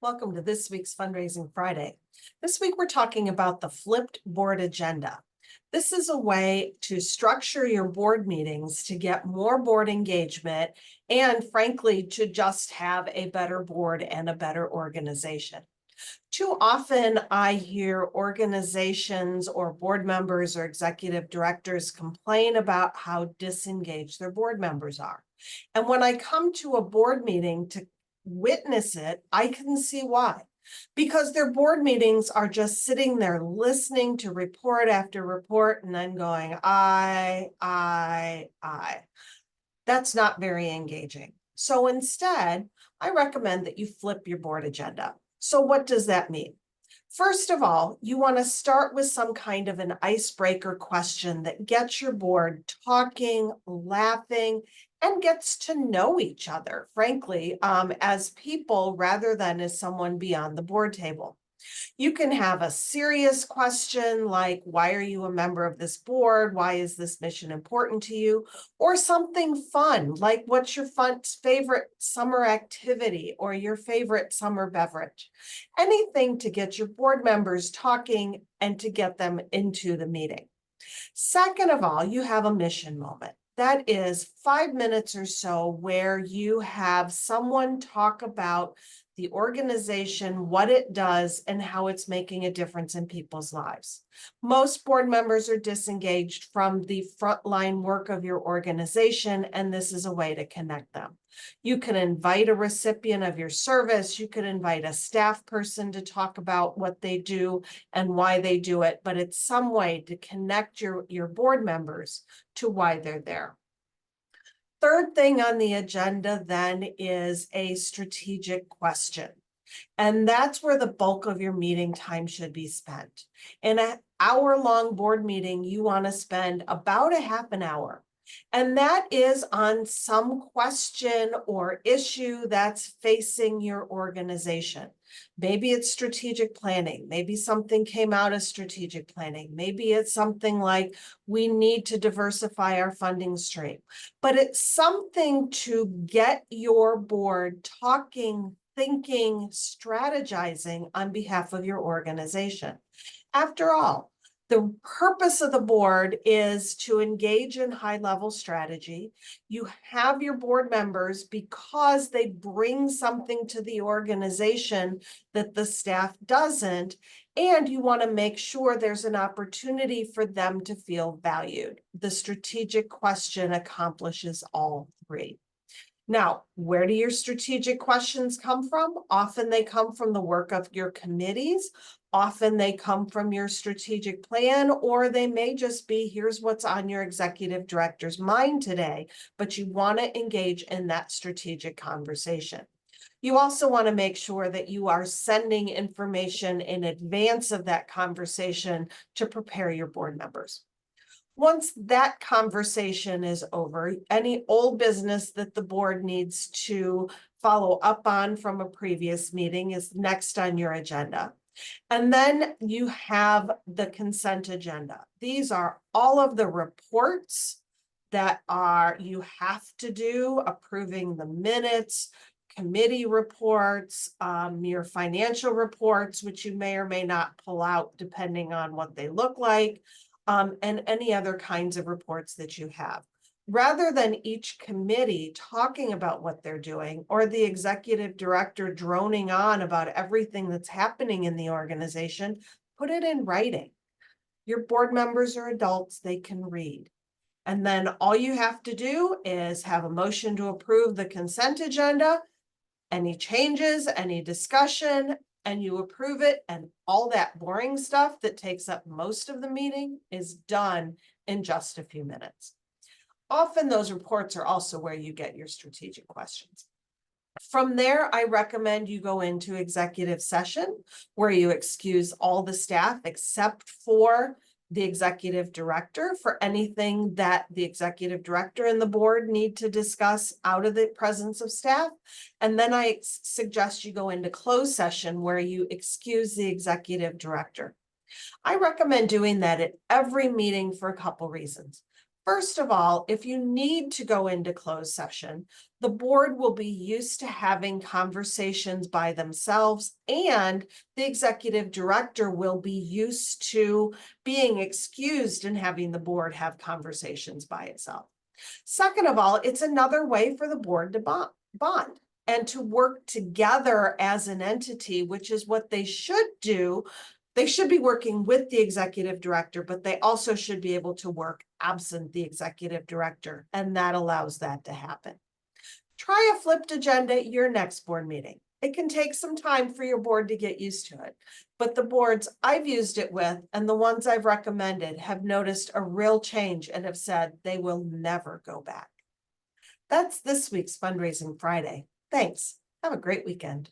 Welcome to this week's Fundraising Friday. This week we're talking about the flipped board agenda. This is a way to structure your board meetings to get more board engagement and, frankly, to just have a better board and a better organization. Too often I hear organizations or board members or executive directors complain about how disengaged their board members are. And when I come to a board meeting to witness it, I can see why. Because their board meetings are just sitting there listening to report after report and then going, I. That's not very engaging. So instead, I recommend that you flip your board agenda. So what does that mean? First of all, you want to start with some kind of an icebreaker question that gets your board talking, laughing, and gets to know each other, frankly, as people rather than as someone beyond the board table. You can have a serious question like, why are you a member of this board? Why is this mission important to you? Or something fun, like what's your favorite summer activity or your favorite summer beverage? Anything to get your board members talking and to get them into the meeting. Second of all, you have a mission moment. That is 5 minutes or so where you have someone talk about the organization, what it does, and how it's making a difference in people's lives. Most board members are disengaged from the frontline work of your organization, and this is a way to connect them. You can invite a recipient of your service. You could invite a staff person to talk about what they do and why they do it, but it's some way to connect your board members to why they're there. Third thing on the agenda then is a strategic question. And that's where the bulk of your meeting time should be spent. In an hour-long board meeting, you want to spend about a half an hour. And that is on some question or issue that's facing your organization. Maybe it's strategic planning. Maybe something came out of strategic planning. Maybe it's something like we need to diversify our funding stream. But it's something to get your board talking, thinking, strategizing on behalf of your organization. After all, the purpose of the board is to engage in high-level strategy. You have your board members because they bring something to the organization that the staff doesn't, and you want to make sure there's an opportunity for them to feel valued. The strategic question accomplishes all three. Now, where do your strategic questions come from? Often they come from the work of your committees. Often they come from your strategic plan, or they may just be, here's what's on your executive director's mind today, but you want to engage in that strategic conversation. You also want to make sure that you are sending information in advance of that conversation to prepare your board members. Once that conversation is over, any old business that the board needs to follow up on from a previous meeting is next on your agenda. And then you have the consent agenda. These are all of the reports that you have to do, approving the minutes, committee reports, your financial reports, which you may or may not pull out depending on what they look like. And any other kinds of reports that you have. Rather than each committee talking about what they're doing or the executive director droning on about everything that's happening in the organization, put it in writing. Your board members are adults, they can read. And then all you have to do is have a motion to approve the consent agenda, any changes, any discussion, and you approve it, and all that boring stuff that takes up most of the meeting is done in just a few minutes. Often those reports are also where you get your strategic questions. From there, I recommend you go into executive session where you excuse all the staff except for the executive director for anything that the executive director and the board need to discuss out of the presence of staff. And then I suggest you go into closed session where you excuse the executive director. I recommend doing that at every meeting for a couple reasons. First of all, if you need to go into closed session, the board will be used to having conversations by themselves, and the executive director will be used to being excused and having the board have conversations by itself. Second of all, it's another way for the board to bond and to work together as an entity, which is what they should do. They should be working with the executive director, but they also should be able to work absent the executive director, and that allows that to happen. Try a flipped agenda at your next board meeting. It can take some time for your board to get used to it, but the boards I've used it with and the ones I've recommended have noticed a real change and have said they will never go back. That's this week's Fundraising Friday. Thanks. Have a great weekend.